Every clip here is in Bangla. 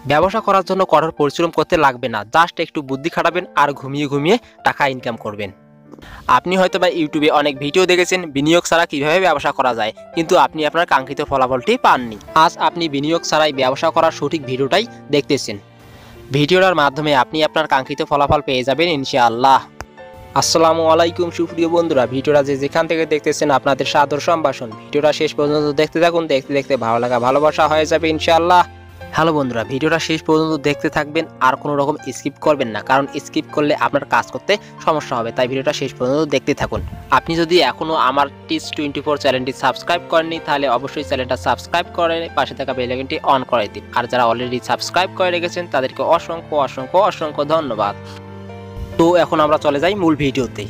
ব্যবসা করার জন্য কঠোর পরিশ্রম করতে লাগবে না, জাস্ট একটু বুদ্ধি খাটাবেন আর ঘুমিয়ে ঘুমিয়ে টাকা ইনকাম করবেন। আপনি হয়তোবা ইউটিউবে অনেক ভিডিও দেখেছেন বিনিয়োগ ছাড়া কিভাবে ব্যবসা করা যায়, কিন্তু আপনি আপনার কাঙ্ক্ষিত ফলাফলটি পাননি। আজ আপনি বিনিয়োগ ছাড়াই ব্যবসা করার সঠিক ভিডিওটাই দেখতেছেন। ভিডিওটার মাধ্যমে আপনি আপনার কাঙ্ক্ষিত ফলাফল পেয়ে যাবেন ইনশাআল্লাহ। আসসালামু আলাইকুম সুপ্রিয় বন্ধুরা, ভিডিওটা যেখান থেকে দেখতেছেন আপনাদের সাদর সম্ভাষণ। ভিডিওটা শেষ পর্যন্ত দেখতে থাকুন, দেখতে দেখতে ভালো লাগা ভালোবাসা হয়ে যাবে ইনশাআল্লাহ। হ্যালো বন্ধুরা, ভিডিওটা শেষ পর্যন্ত দেখতে থাকবেন আর কোনো রকম স্কিপ করবেন না, কারণ স্কিপ করলে আপনার কাজ করতে সমস্যা হবে। তাই ভিডিওটা শেষ পর্যন্ত দেখতে থাকুন। আপনি যদি এখনও আমার টিপস24 চ্যানেলটি সাবস্ক্রাইব করেননি তাহলে অবশ্যই চ্যানেলটা সাবস্ক্রাইব করে পাশে থাকা বেল আইকনটি অন করে দিন। আর যারা অলরেডি সাবস্ক্রাইব করে রেখেছেন তাদেরকে অসংখ্য অসংখ্য অসংখ্য ধন্যবাদ। তো এখন আমরা চলে যাই মূল ভিডিওতে।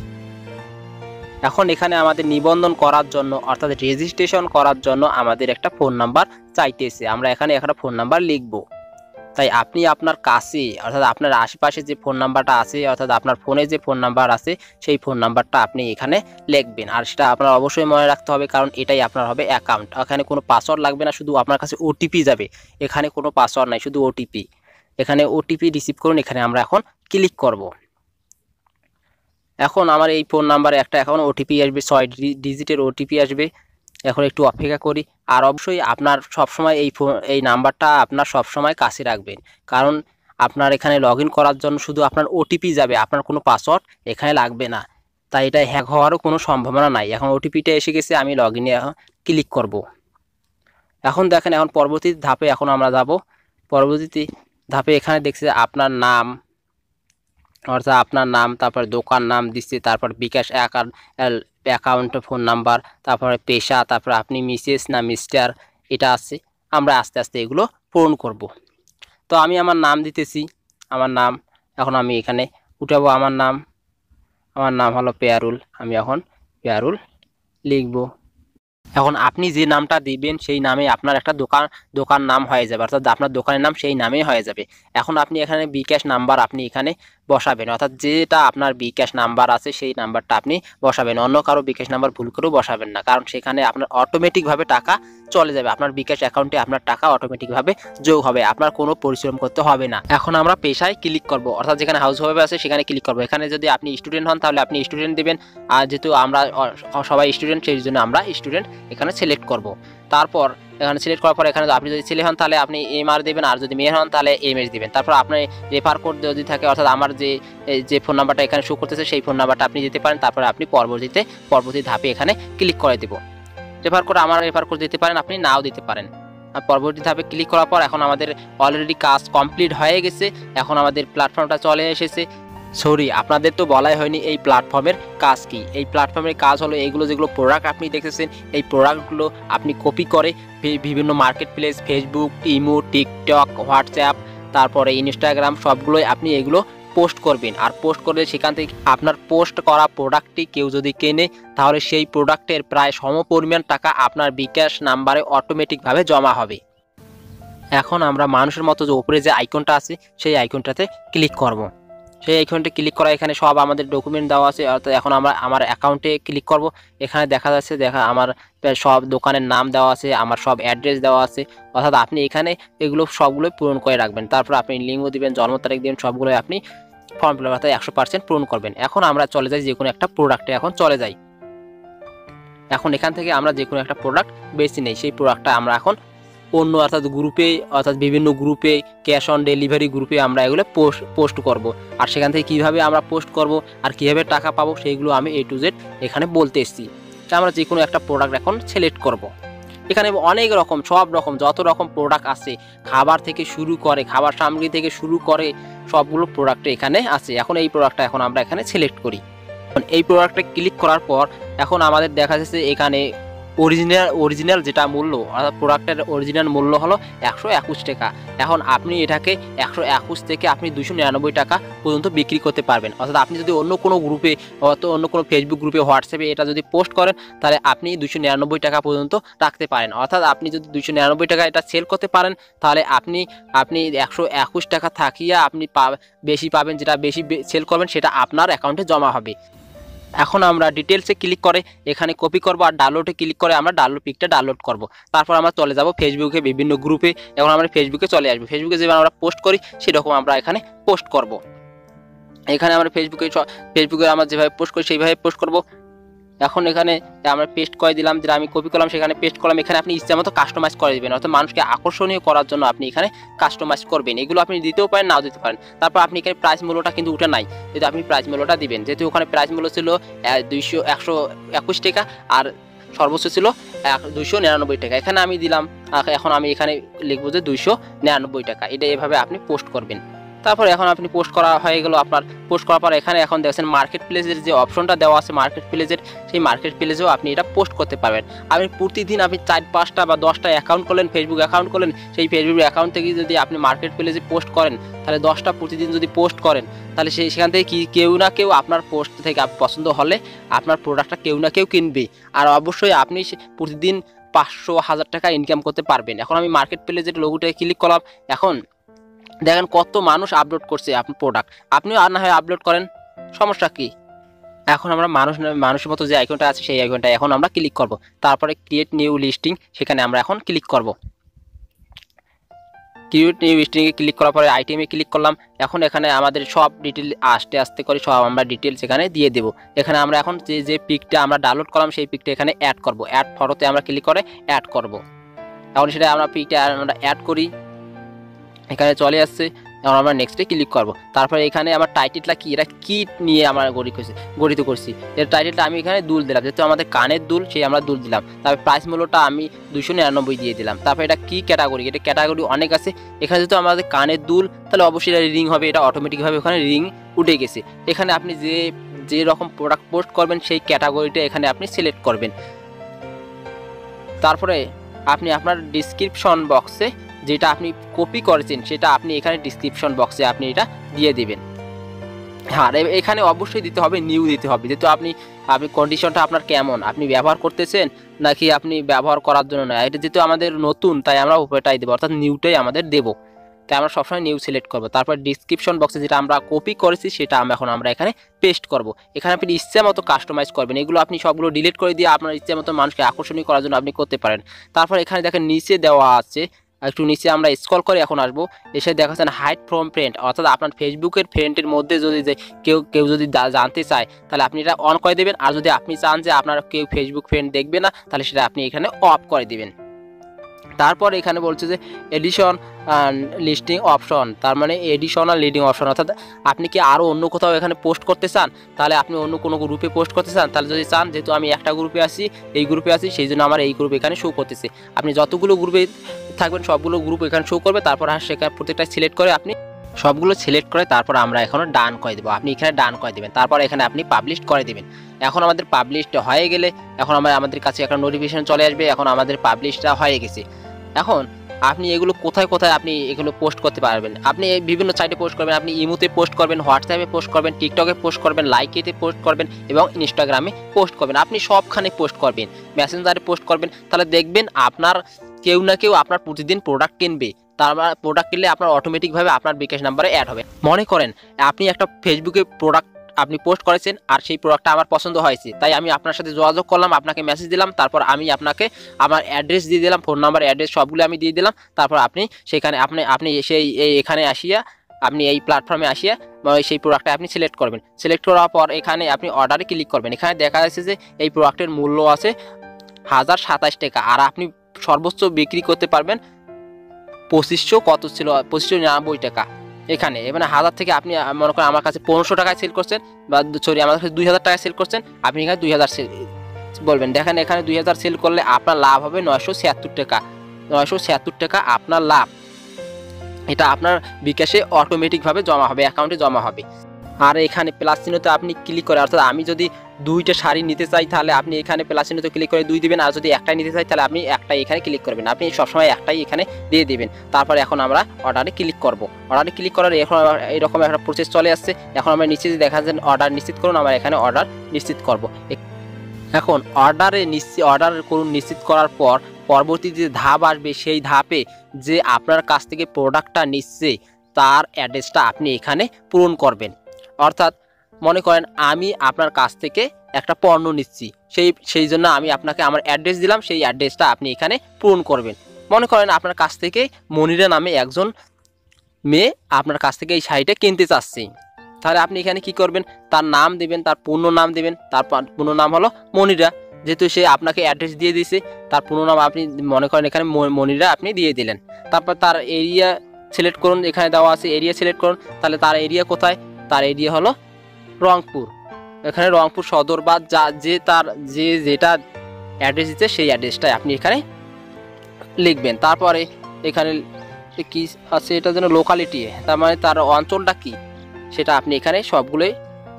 এখন এখানে আমাদের নিবন্ধন করার জন্য অর্থাৎ রেজিস্ট্রেশন করার জন্য আমাদের একটা ফোন নাম্বার চাইতেছে। আমরা এখানে একটা ফোন নাম্বার লিখব। তাই আপনি আপনার কাছে অর্থাৎ আপনার আশেপাশে যে ফোন নাম্বারটা আছে অর্থাৎ আপনার ফোনে যে ফোন নাম্বার আছে সেই ফোন নাম্বারটা আপনি এখানে লিখবেন। আর সেটা আপনার অবশ্যই মনে রাখতে হবে, কারণ এটাই আপনার হবে অ্যাকাউন্ট। এখানে কোনো পাসওয়ার্ড লাগবে না, শুধু আপনার কাছে ওটিপি যাবে। এখানে কোনো পাসওয়ার্ড নাই, শুধু ওটিপি। এখানে ওটিপি রিসিভ করুন। এখানে আমরা এখন ক্লিক করব। এখন আমার এই ফোন নাম্বারে একটা এখন ওটিপি আসবে, 6 ডিজিটের ওটিপি আসবে। এখন একটু অপেক্ষা করি। আর অবশ্যই আপনার সবসময় এই নাম্বারটা আপনার সবসময় কাছে রাখবেন, কারণ আপনার এখানে লগ ইন করার জন্য শুধু আপনার ওটিপি যাবে, আপনার কোনো পাসওয়ার্ড এখানে লাগবে না। তাই এটা হ্যাক হওয়ারও কোনো সম্ভাবনা নাই। এখন ওটিপিটা এসে গেছে, আমি লগ ইনে ক্লিক করব। এখন দেখেন, এখন পরবর্তী ধাপে এখন আমরা যাব। পরবর্তী ধাপে এখানে দেখছি আপনার নাম, অর্থাৎ আপনার নাম, তারপর দোকান নাম দিচ্ছে, তারপর বিকাশ অ্যাকাউন্ট ফোন নাম্বার, তারপরে পেশা, তারপর আপনি মিসেস না মিস্টার, এটা আছে। আমরা আস্তে আস্তে এগুলো পূরণ করব। তো আমি আমার নাম দিতেছি, আমার নাম এখন আমি এখানে উঠাবো। আমার নাম হলো পেয়ারুল। আমি এখন পেয়ারুল লিখব। এখন আপনি যে নামটা দিবেন সেই নামে আপনার একটা দোকান নাম হয়ে যাবে, অর্থাৎ আপনার দোকানের নাম সেই নামেই হয়ে যাবে। এখন আপনি এখানে বিকাশ নাম্বার আপনি এখানে বসাবেন, অর্থাৎ যেটা আপনার বিকাশ নাম্বার আছে সেই নাম্বারটা আপনি বসাবেন। অন্য কারো বিকাশ নাম্বার ভুল করেও বসাবেন না, কারণ সেখানে আপনার অটোমেটিকভাবে টাকা চলে যাবে। আপনার বিকাশ অ্যাকাউন্টে আপনার টাকা অটোমেটিকভাবে যোগ হবে, আপনার কোনো পরিশ্রম করতে হবে না। এখন আমরা পেশায় ক্লিক করব, অর্থাৎ যেখানে হাউস ওয়াইফ আছে সেখানে ক্লিক করব। এখানে যদি আপনি স্টুডেন্ট হন তাহলে আপনি স্টুডেন্ট দেবেন, আর যেহেতু আমরা সবাই স্টুডেন্ট সেই জন্য আমরা স্টুডেন্ট এখানে সিলেক্ট করব। তারপর এখানে সিলেক্ট করার পর এখানে আপনি যদি ছেলে হন তাহলে আপনি MR দেবেন, আর যদি মেয়ে হন তাহলে MS দেবেন। তারপর আপনি রেফার কোড যদি থাকে, অর্থাৎ আমার যে ফোন নাম্বারটা এখানে শো করতেছে সেই ফোন নাম্বারটা আপনি দিতে পারেন। তারপরে আপনি পরবর্তী ধাপে এখানে ক্লিক করে দেব। রেফার কোড আমার রেফার কোড দিতে পারেন, আপনি নাও দিতে পারেন। আর পরবর্তী ধাপে ক্লিক করার পর এখন আমাদের অলরেডি কাজ কমপ্লিট হয়ে গেছে। এখন আমাদের প্ল্যাটফর্মটা চলে এসেছে। সরি, আপনাদের তো বলাই হয়নি এই প্ল্যাটফর্মের কাজ কি। এই প্ল্যাটফর্মের কাজ হলো এইগুলো যেগুলো প্রোডাক্ট আপনি দেখতেছেন, এই প্রোডাক্টগুলো আপনি কপি করে বিভিন্ন market place, Facebook, imo, TikTok, WhatsApp, তারপরে ইনস্টাগ্রাম, সবগুলোই আপনি এগুলো পোস্ট করবেন। আর পোস্ট করলে সেখান থেকে আপনার পোস্ট করা প্রোডাক্টটি কেউ যদি কেনে তাহলে সেই প্রোডাক্টের প্রায় সমপরিমাণ টাকা আপনার বিকাশ নাম্বারে অটোমেটিকভাবে জমা হবে। এখন আমরা মানুষের মতো যে উপরে যে আইকনটা আছে সেই আইকনটাতে ক্লিক করব। সেই আইকনটা ক্লিক করা, এখানে সব আমাদের ডকুমেন্ট দেওয়া আছে। অর্থাৎ এখন আমরা আমার অ্যাকাউন্টে ক্লিক করব। এখানে দেখা যাচ্ছে আমার সব দোকানের নাম দেওয়া আছে, আমার সব অ্যাড্রেস দেওয়া আছে। অর্থাৎ আপনি এখানে এগুলো সবগুলোই পূরণ করে রাখবেন। তারপর আপনি লিঙ্গ দিবেন, জন্ম তারিখ দিবেন, সবগুলোই আপনি ফর্ম ফিল আপ অর্থাৎ 100% পূরণ করবেন। এখন আমরা চলে যাই যে কোনো একটা প্রোডাক্টে, এখন চলে যাই। এখন এখান থেকে আমরা যে কোনো একটা প্রোডাক্ট বেছে নেই। সেই প্রোডাক্টটা আমরা এখন অন্য অর্থাৎ গ্রুপে, অর্থাৎ বিভিন্ন গ্রুপে, ক্যাশ অন ডেলিভারি গ্রুপে আমরা এগুলো পোস্ট করব। আর সেখান থেকে কীভাবে আমরা পোস্ট করব আর কীভাবে টাকা পাবো সেইগুলো আমি A to Z এখানে বলতে এসেছি। তা আমরা যে কোনো একটা প্রোডাক্ট এখন সিলেক্ট করব। এখানে অনেক রকম সব রকম যত রকম প্রোডাক্ট আছে, খাবার থেকে শুরু করে, খাবার সামগ্রী থেকে শুরু করে সবগুলো প্রোডাক্ট এখানে আছে। এখন এই প্রোডাক্টটা এখন আমরা এখানে সিলেক্ট করি। এই প্রোডাক্টে ক্লিক করার পর এখন আমাদের দেখা যাচ্ছে এখানে অরিজিনাল যেটা মূল্য, অর্থাৎ প্রোডাক্টের অরিজিনাল মূল্য হলো 121 টাকা। এখন আপনি এটাকে 121 থেকে আপনি 299 টাকা পর্যন্ত বিক্রি করতে পারবেন। অর্থাৎ আপনি যদি অন্য কোনো গ্রুপে, অন্য কোনো ফেসবুক গ্রুপে, হোয়াটসঅ্যাপে এটা যদি পোস্ট করেন তাহলে আপনি 299 টাকা পর্যন্ত রাখতে পারেন। অর্থাৎ আপনি যদি 299 টাকা এটা সেল করতে পারেন তাহলে আপনি 121 টাকা থাকিয়ে আপনি বেশি পাবেন, যেটা বেশি সেল করবেন সেটা আপনার অ্যাকাউন্টে জমা হবে। এখন আমরা ডিটেলসে ক্লিক করে এখানে কপি করব আর ডাউনলোডে ক্লিক করে আমরা ডাউনলোড পিকটা ডাউনলোড করব। তারপর আমরা চলে যাব ফেসবুকে, বিভিন্ন গ্রুপে। এখন আমরা ফেসবুকে চলে আসবো, ফেসবুকে যেভাবে আমরা পোস্ট করি সেরকম আমরা এখানে পোস্ট করব। এখানে আমরা ফেসবুকে আমরা যেভাবে পোস্ট করি সেইভাবে পোস্ট করব। এখন এখানে আমরা পেস্ট করে দিলাম, যেটা আমি কপি করলাম সেখানে পেস্ট করলাম। এখানে আপনি ইচ্ছা মতো কাস্টমাইজ করে দেবেন, অর্থাৎ মানুষকে আকর্ষণীয় করার জন্য আপনি এখানে কাস্টমাইজ করবেন। এগুলো আপনি দিতেও পারেন, নাও দিতে পারেন। তারপর আপনি এখানে প্রাইস মূল্যটা কিন্তু উঠে নাই, যেহেতু আপনি প্রাইস মূল্যটা দিবেন। যেহেতু ওখানে প্রাইস মূল্য ছিল 121 টাকা আর সর্বোচ্চ ছিল 299 টাকা। এখানে আমি দিলাম, এখন আমি এখানে লিখবো যে 299 টাকা। এটা এভাবে আপনি পোস্ট করবেন। তারপর এখন আপনি পোস্ট করা হয়ে গেল। আপনার পোস্ট করার পর এখানে এখন দেখছেন মার্কেট প্লেসের যে অপশনটা দেওয়া আছে, মার্কেট প্লেসের, সেই মার্কেট প্লেসেও আপনি এটা পোস্ট করতে পারবেন। আপনি প্রতিদিন আপনি 4-5টা বা 10টা অ্যাকাউন্ট করলেন, ফেসবুক অ্যাকাউন্ট করলেন, সেই ফেসবুক অ্যাকাউন্ট থেকে যদি আপনি মার্কেট প্লেসে পোস্ট করেন, তাহলে 10টা প্রতিদিন যদি পোস্ট করেন, তাহলে সেখান থেকে কেউ না কেউ আপনার পোস্ট থেকে পছন্দ হলে আপনার প্রোডাক্টটা কেউ না কেউ কিনবে। আর অবশ্যই আপনি প্রতিদিন 500-1000 টাকা ইনকাম করতে পারবেন। এখন আমি মার্কেট প্লেসের লোগোটায় ক্লিক করলাম। এখন দেখেন কত মানুষ আপলোড করছে আপনার প্রোডাক্ট, আপনিও আর না হয় আপলোড করেন, সমস্যা কি। এখন আমরা মানুষের মতো যে আইকনটা আছে সেই আইকনটা এখন আমরা ক্লিক করব। তারপরে ক্রিয়েট নিউ লিস্টিং, সেখানে আমরা এখন ক্লিক করব। ক্রিয়েট নিউ লিস্টিংয়ে ক্লিক করার পরে আইটেমে ক্লিক করলাম। এখন এখানে আমাদের সব ডিটেল আস্তে আস্তে করে সব আমরা ডিটেলস এখানে দিয়ে দেব। এখানে আমরা এখন যে পিকটা আমরা ডাউনলোড করলাম সেই পিকটা এখানে অ্যাড করব। অ্যাড ফটোতে আমরা ক্লিক করে অ্যাড করব। এখন সেটা আমরা পিকটা আমরা অ্যাড করি, এখানে চলে আসছে। এখন আমরা নেক্সটে ক্লিক করব। তারপরে এখানে আমার টাইটেলটা কি, এটা কি নিয়ে আমরা গঠিত করছি, এর টাইটেলটা আমি এখানে দুল দিলাম, যেহেতু আমাদের কানের দুল, সেই আমরা দুল দিলাম। তারপরে প্রাইস মূল্যটা আমি 299 দিয়ে দিলাম। তারপরে এটা কি ক্যাটাগরি, এটা ক্যাটাগরি অনেক আছে। এখানে যেহেতু আমাদের কানের দুল, তাহলে অবশ্যই এটা রিং হবে, এটা অটোমেটিকভাবে ওখানে রিং উঠে গেছে। এখানে আপনি যে রকম প্রোডাক্ট পোস্ট করবেন সেই ক্যাটাগরিটা এখানে আপনি সিলেক্ট করবেন। তারপরে আপনি আপনার ডিসক্রিপশন বক্সে যেটা আপনি কপি করেছেন সেটা আপনি এখানে ডিসক্রিপশন বক্সে আপনি এটা দিয়ে দিবেন। হ্যাঁ, এখানে অবশ্যই দিতে হবে, নিউ দিতে হবে। যেহেতু আপনি কন্ডিশনটা আপনার কেমন, আপনি ব্যবহার করতেছেন নাকি আপনি ব্যবহার করার জন্য না, এটা যেহেতু আমাদের নতুন তাই আমরা উপরেটাই দেবো, অর্থাৎ নিউটাই আমাদের দেবো। তাই আমরা সবসময় নিউ সিলেক্ট করবো। তারপর ডিসক্রিপশন বক্সে যেটা আমরা কপি করেছি সেটা আমরা এখানে পেস্ট করব। এখানে আপনি ইচ্ছে মতো কাস্টমাইজ করবেন। এগুলো আপনি সবগুলো ডিলিট করে দিয়ে আপনার ইচ্ছে মতো মানুষকে আকর্ষণীয় করার জন্য আপনি করতে পারেন। তারপর এখানে দেখেন নিচে দেওয়া আছে, একটু নিচে আমরা স্ক্রল করে এখন আসবো, এসে দেখাচ্ছেন হাইড ফ্রম ফ্রেন্ড, অর্থাৎ আপনার ফেসবুকের ফ্রেন্ডের মধ্যে যদি কেউ যদি জানতে চায় তাহলে আপনি এটা অন করে দেবেন। আর যদি আপনি চান যে আপনার কেউ ফেসবুক ফ্রেন্ড দেখবে না, তাহলে সেটা আপনি এখানে অফ করে দেবেন। তারপর এখানে বলছে যে এডিশন লিস্টিং অপশন, তার মানে এডিশনাল লিডিং অপশন, অর্থাৎ আপনি কি আরও অন্য কোথাও এখানে পোস্ট করতে চান, তাহলে আপনি অন্য কোনো গ্রুপে পোস্ট করতে চান, তাহলে যদি চান, যেহেতু আমি একটা গ্রুপে আছি, এই গ্রুপে আছি, সেই জন্য আমার এই গ্রুপ এখানে শো করতেছে। আপনি যতগুলো গ্রুপে থাকবেন সবগুলো গ্রুপ এখানে শো করবে। তারপর সেখানে প্রত্যেকটা সিলেক্ট করে আপনি সবগুলো সিলেক্ট করে তারপর আমরা এখনও ডান করে দেবো। আপনি এখানে ডান করে দেবেন, তারপর এখানে আপনি পাবলিশ করে দেবেন। এখন আমাদের পাবলিশটা হয়ে গেলে এখন আমাদের কাছে একটা নোটিফিকেশন চলে আসবে, এখন আমাদের পাবলিশটা হয়ে গেছে। এখন আপনি এগুলো কোথায় আপনি এগুলো পোস্ট করতে পারবেন। আপনি বিভিন্ন সাইটে পোস্ট করবেন, আপনি ইমোতে পোস্ট করবেন, হোয়াটসঅ্যাপে পোস্ট করবেন, টিকটকে পোস্ট করবেন, লাইকেতে পোস্ট করবেন এবং ইনস্টাগ্রামে পোস্ট করবেন। আপনি সবখানে পোস্ট করবেন, মেসেঞ্জারে পোস্ট করবেন। তাহলে দেখবেন আপনার কেউ না কেউ আপনার প্রতিদিন প্রোডাক্ট কিনবে। তারপর প্রোডাক্ট কিনলে আপনার অটোমেটিকভাবে আপনার বিকাশ নাম্বারে অ্যাড হবে। মনে করেন আপনি একটা ফেসবুকে প্রোডাক্ট আপনি পোস্ট করেছেন আর সেই প্রোডাক্টটা আমার পছন্দ হয়েছে, তাই আমি আপনার সাথে যোগাযোগ করলাম, আপনাকে মেসেজ দিলাম, তারপর আমি আপনাকে আমার অ্যাড্রেস দিয়ে দিলাম, ফোন নাম্বার, অ্যাড্রেস সবগুলো আমি দিয়ে দিলাম। তারপর আপনি সেখানে আপনি সেই এখানে আসিয়া, আপনি এই প্ল্যাটফর্মে আসিয়া সেই প্রোডাক্টটা আপনি সিলেক্ট করবেন। সিলেক্ট করার পর এখানে আপনি অর্ডারে ক্লিক করবেন। এখানে দেখা যাচ্ছে যে এই প্রোডাক্টের মূল্য আছে 1027 টাকা, আর আপনি সর্বোচ্চ বিক্রি করতে পারবেন 2599 টাকা। এখানে 1000 থেকে আপনি মনে করেন আমার কাছে 1500 টাকায় সেল করছেন, বা সরি আমার কাছে 2000 টাকায় সেল করছেন, আপনি এখানে 2000 সেল বলবেন। দেখেন এখানে 2000 সেল করলে আপনার লাভ হবে 976 টাকা। 976 টাকা আপনার লাভ, এটা আপনার বিকাশে অটোমেটিকভাবে জমা হবে, অ্যাকাউন্টে জমা হবে। আর এখানে প্লাস চিহ্নতে আপনি ক্লিক করে, অর্থাৎ আমি যদি 2টা শাড়ি নিতে চাই তাহলে আপনি এখানে প্লাস চিহ্নতে ক্লিক করে 2 দিবেন, আর যদি একটাই নিতে চাই তাহলে আপনি একটাই এখানে ক্লিক করবেন। আপনি সবসময় একটাই এখানে দিয়ে দিবেন। তারপর এখন আমরা অর্ডারে ক্লিক করব। অর্ডারে ক্লিক করার এখন এরকম একটা প্রসেস চলে আসছে। এখন আমরা নিচে দেখা যাচ্ছে অর্ডার নিশ্চিত করুন, আমরা এখানে অর্ডার নিশ্চিত করব। এখন অর্ডার করুন। নিশ্চিত করার পর পরবর্তী যে ধাপ আসবে সেই ধাপে যে আপনার কাছ থেকে প্রোডাক্টটা নিচ্ছে তার অ্যাড্রেসটা আপনি এখানে পূরণ করবেন। অর্থাৎ মনে করেন আমি আপনার কাছ থেকে একটা পণ্য নিচ্ছি, সেই জন্য আমি আপনাকে আমার অ্যাড্রেস দিলাম, সেই অ্যাড্রেসটা আপনি এখানে পূরণ করবেন। মনে করেন আপনার কাছ থেকে মনিরা নামে একজন মেয়ে আপনার কাছ থেকে এই শাড়িটা কিনতে চাচ্ছি, তাহলে আপনি এখানে কি করবেন, তার নাম দেবেন, তার পূর্ণ নাম দেবেন। তার পূর্ণ নাম হলো মনিরা, যেহেতু সে আপনাকে অ্যাড্রেস দিয়ে দিয়েছে, তার পূর্ণ নাম আপনি মনে করেন এখানে মনিরা আপনি দিয়ে দিলেন। তারপর তার এরিয়া সিলেক্ট করুন, এখানে দেওয়া আছে এরিয়া সিলেক্ট করুন। তাহলে তার এরিয়া কোথায়, তার এরিয়া হলো রংপুর। এখানে রংপুর সদর বা যেটা অ্যাড্রেস দিচ্ছে সেই অ্যাড্রেসটাই আপনি এখানে লিখবেন। তারপরে এখানে কি আছে, এটা যেন লোকালিটি, তার মানে তার অঞ্চলটা কি সেটা আপনি এখানে সবগুলোই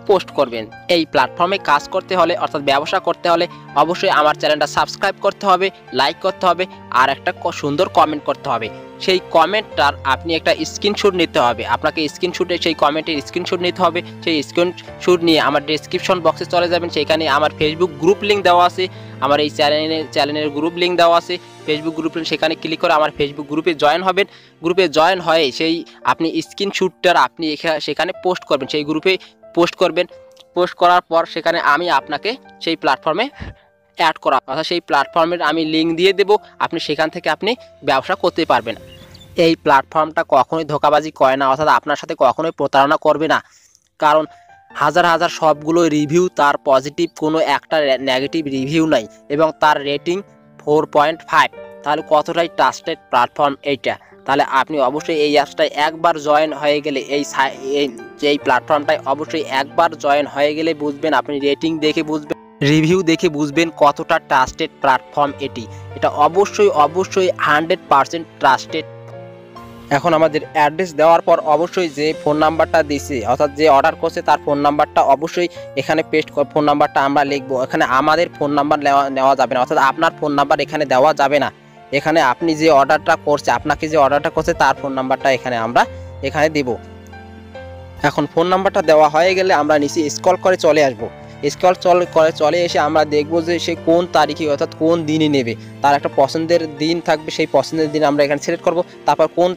পোস্ট করবেন। এই প্ল্যাটফর্মে কাজ করতে হলে অর্থাৎ ব্যবসা করতে হলে অবশ্যই আমার চ্যানেলটা সাবস্ক্রাইব করতে হবে, লাইক করতে হবে, আর একটা সুন্দর কমেন্ট করতে হবে। সেই কমেন্টটার আপনি একটা স্ক্রিনশট নিতে হবে, আপনাকে স্ক্রিনশটে সেই কমেন্টের স্ক্রিনশট নিতে হবে। সেই স্ক্রিনশট নিয়ে আমার ডেসক্রিপশন বক্সে চলে যাবেন, সেখানে আমার ফেসবুক গ্রুপ লিঙ্ক দেওয়া আছে, আমার এই চ্যানেলের গ্রুপ লিঙ্ক দেওয়া আছে, ফেসবুক গ্রুপ লিঙ্ক, সেখানে ক্লিক করে আমার ফেসবুক গ্রুপে জয়েন হবেন। গ্রুপে জয়েন হয়ে সেই আপনি স্ক্রিনশটটার আপনি সেখানে পোস্ট করবেন, সেই গ্রুপে পোস্ট করবেন। পোস্ট করার পর সেখানে আমি আপনাকে সেই প্ল্যাটফর্মে অ্যাড করা, অর্থাৎ সেই প্ল্যাটফর্মের আমি লিঙ্ক দিয়ে দেব, আপনি সেখান থেকে আপনি ব্যবসা করতে পারবেন। এই প্ল্যাটফর্মটা কখনোই ধোঁকাবাজি করে না, অর্থাৎ আপনার সাথে কখনোই প্রতারণা করবে না। কারণ হাজার হাজার সবগুলো রিভিউ, তার পজিটিভ কোনো একটা নেগেটিভ রিভিউ নাই, এবং তার রেটিং 4.5। তাহলে কতটাই ট্রাস্টেড প্ল্যাটফর্ম এইটা। তাহলে আপনি অবশ্যই এই অ্যাপসটায় একবার জয়েন হয়ে গেলে, এই প্ল্যাটফর্মটায় অবশ্যই একবার জয়েন হয়ে গেলে বুঝবেন, আপনি রেটিং দেখে বুঝবেন, রিভিউ দেখে বুঝবেন কতটা ট্রাস্টেড প্ল্যাটফর্ম এটি। এটা অবশ্যই 100% ট্রাস্টেড। এখন আমাদের অ্যাড্রেস দেওয়ার পর অবশ্যই যে ফোন নাম্বারটা দিয়েছে, অর্থাৎ যে অর্ডার করছে তার ফোন নাম্বারটা অবশ্যই এখানে পেস্ট ফোন নাম্বারটা আমরা লিখবো। এখানে আমাদের ফোন নাম্বার নেওয়া যাবে না, অর্থাৎ আপনার ফোন নাম্বার এখানে দেওয়া যাবে না। এখানে আপনি যে অর্ডারটা করছে, আপনাকে যে অর্ডারটা করছে তার ফোন নাম্বারটা আমরা এখানে দেব। এখন ফোন নাম্বারটা দেওয়া হয়ে গেলে আমরা নিচে স্ক্রল করে চলে আসবো। চলে এসে আমরা দেখব যে সে কোন তারিখে অর্থাৎ কোন দিনে নেবে, তার একটা পছন্দের দিন থাকবে, সেই পছন্দের দিন আমরা এখানে সিলেক্ট করব। তারপর কোন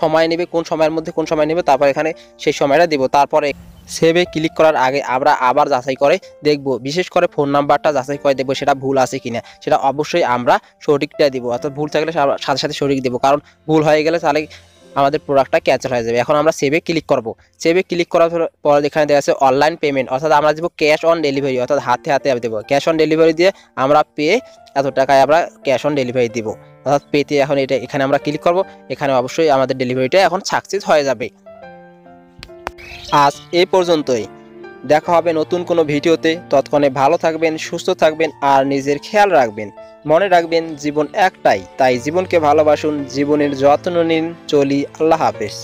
সময় নেবে, কোন সময়ের মধ্যে কোন সময় নেবে, তারপর এখানে সেই সময়টা দেব। তারপরে সেভে ক্লিক করার আগে আমরা আবার যাচাই করে দেখব, বিশেষ করে ফোন নাম্বারটা যাচাই করে দেখব সেটা ভুল আছে কিনা। সেটা অবশ্যই আমরা সঠিকটা দেবো, অর্থাৎ ভুল থাকলে সাথে সাথে সঠিক দেবো, কারণ ভুল হয়ে গেলে তাহলে আমাদের প্রোডাক্টটা ক্যান্সেল হয়ে যাবে। এখন আমরা সেভে ক্লিক করব। সেভে ক্লিক করার পর এখানে দেওয়া আছে অনলাইন পেমেন্ট, অর্থাৎ আমরা দেবো ক্যাশ অন ডেলিভারি, অর্থাৎ হাতে দেবো। ক্যাশ অন ডেলিভারি দিয়ে আমরা এত টাকায় আমরা ক্যাশ অন ডেলিভারি দিব, অর্থাৎ পেতে এখন এখানে আমরা ক্লিক করব। এখানে অবশ্যই আমাদের ডেলিভারিটা এখন সাকসেস হয়ে যাবে। আজ এই পর্যন্তই, দেখা হবে নতুন কোনো ভিডিওতে। ততক্ষণে ভালো থাকবেন, সুস্থ থাকবেন, আর নিজের খেয়াল রাখবেন। মনে রাখবেন জীবন একটাই, তাই জীবনকে ভালোবাসুন, জীবনের যত্ন নিন। চলি, আল্লাহ হাফেজ।